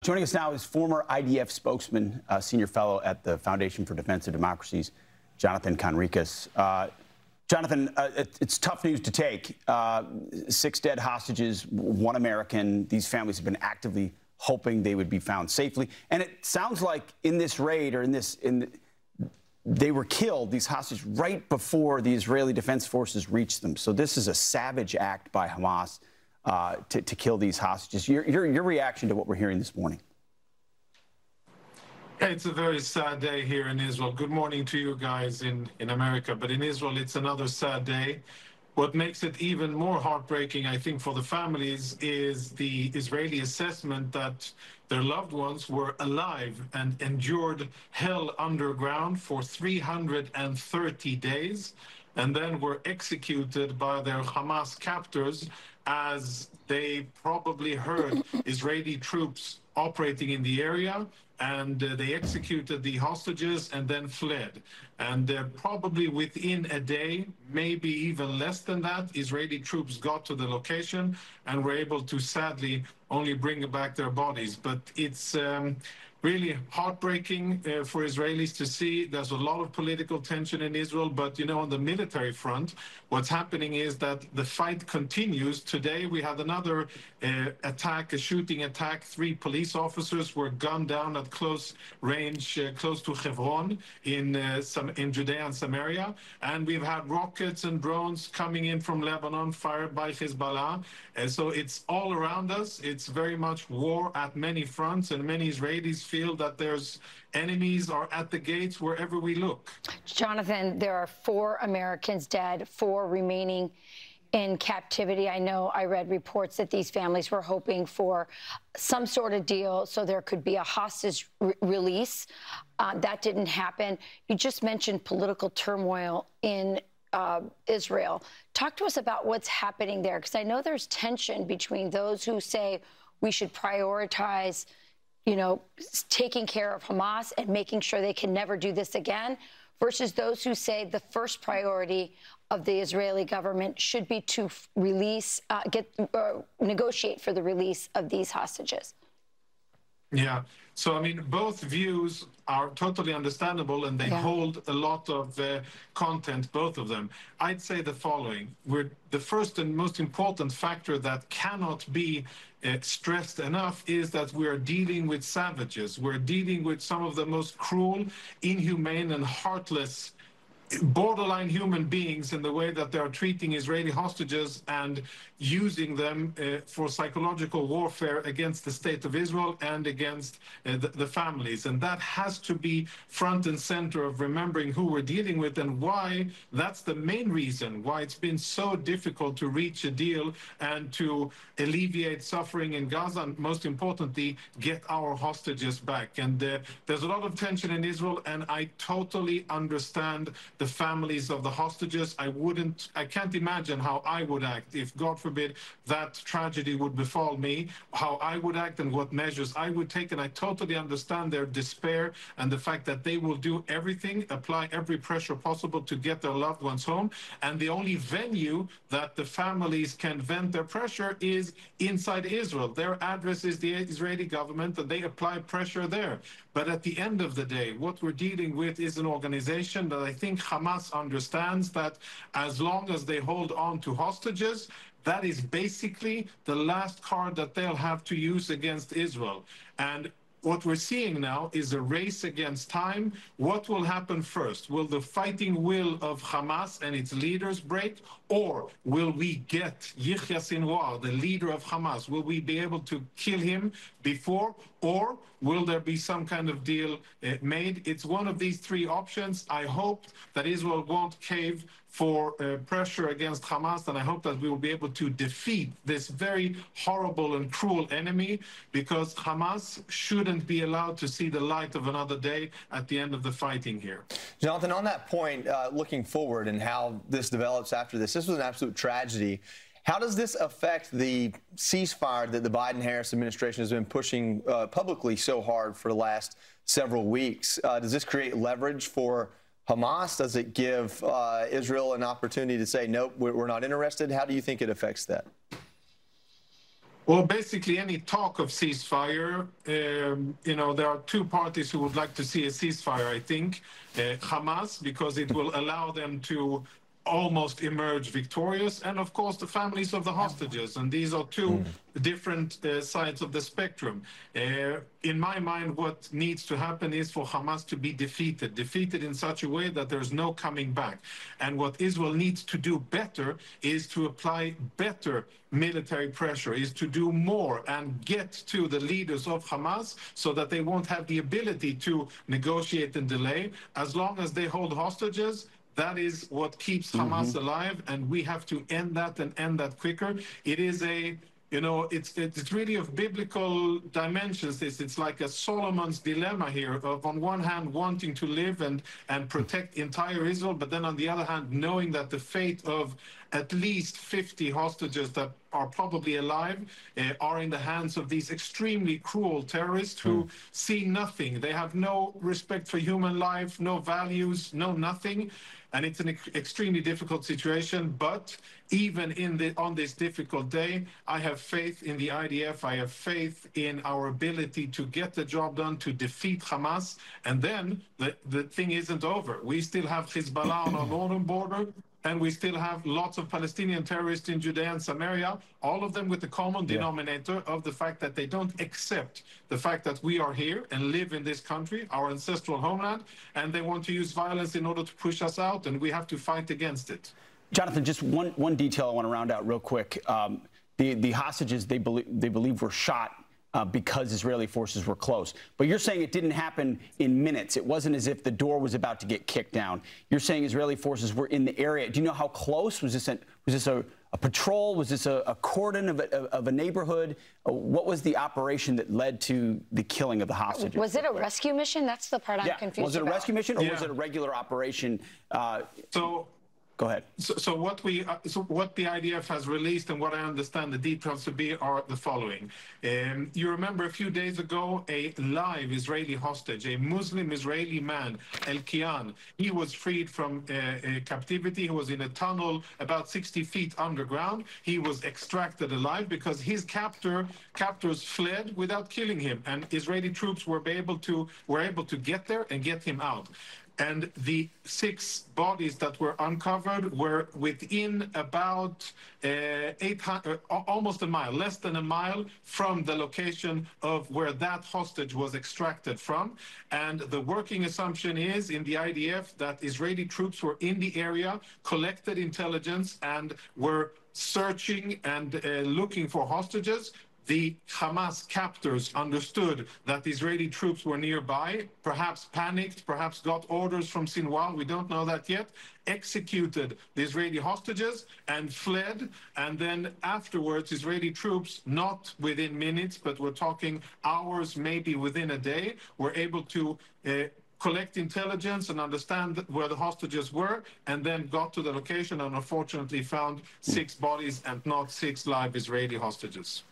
Joining us now is former IDF spokesman, senior fellow at the Foundation for Defense of Democracies, Jonathan Conricus. Jonathan, it's tough news to take. 6 dead hostages, 1 American. These families have been actively hoping they would be found safely. And it sounds like in this raid or they were killed, these hostages, right before the Israeli Defense Forces reached them. So this is a savage act by Hamas to kill these hostages. Your reaction to what we're hearing this morning? It's a very sad day here in Israel. Good morning to you guys in America. But in Israel, it's another sad day. What makes it even more heartbreaking, I think, for the families is the Israeli assessment that their loved ones were alive and endured hell underground for 330 days and then were executed by their Hamas captors as they probably heard Israeli troops operating in the area, and they executed the hostages and then fled. And probably within a day, maybe even less than that, Israeli troops got to the location and were able to sadly only bring back their bodies. But it's really heartbreaking for Israelis to see. There's a lot of political tension in Israel, but, you know, on the military front, what's happening is that the fight continues. Today, we had another attack, a shooting attack. 3 police officers were gunned down at close range, close to Hebron in Judea and Samaria. And we've had rockets and drones coming in from Lebanon, fired by Hezbollah. So it's all around us. It's very much war at many fronts, and many Israelis feel that there's enemies are at the gates wherever we look. Jonathan, there are 4 Americans dead, 4 remaining in captivity. I know I read reports that these families were hoping for some sort of deal so there could be a hostage release. That didn't happen. You just mentioned political turmoil in Israel. Talk to us about what's happening there, because I know there's tension between those who say we should prioritize, you know, taking care of Hamas and making sure they can never do this again, versus those who say the first priority of the Israeli government should be to release, negotiate for the release of these hostages. Yeah. So, I mean, both views are totally understandable, and they hold a lot of content, both of them. I'd say the following. The first and most important factor that cannot be stressed enough is that we are dealing with savages. We're dealing with some of the most cruel, inhumane, and heartless borderline human beings in the way that they are treating Israeli hostages and using them for psychological warfare against the state of Israel and against the families. And that has to be front and center of remembering who we're dealing with and why that's the main reason why it's been so difficult to reach a deal and to alleviate suffering in Gaza, and most importantly, get our hostages back. And there's a lot of tension in Israel, and I totally understand the families of the hostages. I can't imagine how I would act if, God forbid, that tragedy would befall me, how I would act and what measures I would take. And I totally understand their despair and the fact that they will do everything, apply every pressure possible to get their loved ones home. And the only venue that the families can vent their pressure is inside Israel. Their address is the Israeli government, and they apply pressure there. But at the end of the day, what we're dealing with is an organization that I think Hamas understands that as long as they hold on to hostages, that is basically the last card that they'll have to use against Israel. And what we're seeing now is a race against time. What will happen first? Will the fighting will of Hamas and its leaders break? Or will we get Yahya Sinwar, the leader of Hamas? Will we be able to kill him before? Or will there be some kind of deal made? It's one of these 3 options. I hope that Israel won't cave for pressure against Hamas, and I hope that we will be able to defeat this very horrible and cruel enemy, because Hamas shouldn't be allowed to see the light of another day at the end of the fighting here. Jonathan, on that point, looking forward and how this develops after this was an absolute tragedy. How does this affect the ceasefire that the Biden-Harris administration has been pushing publicly so hard for the last several weeks? Does this create leverage for Hamas? Does it give Israel an opportunity to say, nope, we're not interested? How do you think it affects that? Well, basically, any talk of ceasefire, you know, there are two parties who would like to see a ceasefire, I think. Hamas, because it will allow them to almost emerge victorious, and of course the families of the hostages, and these are two different sides of the spectrum. In my mind, what needs to happen is for Hamas to be defeated in such a way that there's no coming back. And what Israel needs to do better is to apply better military pressure, is to do more and get to the leaders of Hamas so that they won't have the ability to negotiate and delay. As long as they hold hostages, that is what keeps Hamas alive, and we have to end that and end that quicker. It is a, you know, it's really of biblical dimensions. It's like a Solomon's dilemma here of, on one hand, wanting to live and protect entire Israel, but then on the other hand, knowing that the fate of at least 50 hostages that are probably alive are in the hands of these extremely cruel terrorists who see nothing. They have no respect for human life, no values, no nothing. And it's an extremely difficult situation, but even on this difficult day, I have faith in the IDF. I have faith in our ability to get the job done, to defeat Hamas. And then the thing isn't over. We still have Hezbollah on our northern border, and we still have lots of Palestinian terrorists in Judea and Samaria, all of them with the common denominator of the fact that they don't accept the fact that we are here and live in this country, our ancestral homeland, and they want to use violence in order to push us out, and we have to fight against it. Jonathan, just one detail I want to round out real quick. The hostages they believe were shot because Israeli forces were close. But you're saying it didn't happen in minutes. It wasn't as if the door was about to get kicked down. You're saying Israeli forces were in the area. Do you know how close? Was this a patrol? Was this a cordon of a neighborhood? What was the operation that led to the killing of the hostages? Was it a rescue mission? That's the part I'm confused about. Was it a rescue mission, or was it a regular operation? Go ahead. So what the IDF has released, and what I understand the details to be, are the following. You remember a few days ago, a live Israeli hostage, a Muslim Israeli man, El-Kian, he was freed from captivity. He was in a tunnel about 60 feet underground. He was extracted alive because his captors fled without killing him, and Israeli troops were able to get there and get him out. And the 6 bodies that were uncovered were within about 800, almost a mile, less than a mile from the location of where that hostage was extracted from. And the working assumption is in the IDF that Israeli troops were in the area, collected intelligence, and were searching and looking for hostages. The Hamas captors understood that the Israeli troops were nearby, perhaps panicked, perhaps got orders from Sinwar, we don't know that yet, executed the Israeli hostages and fled. And then afterwards, Israeli troops, not within minutes, but we're talking hours, maybe within a day, were able to collect intelligence and understand where the hostages were, and then got to the location and unfortunately found 6 bodies and not 6 live Israeli hostages.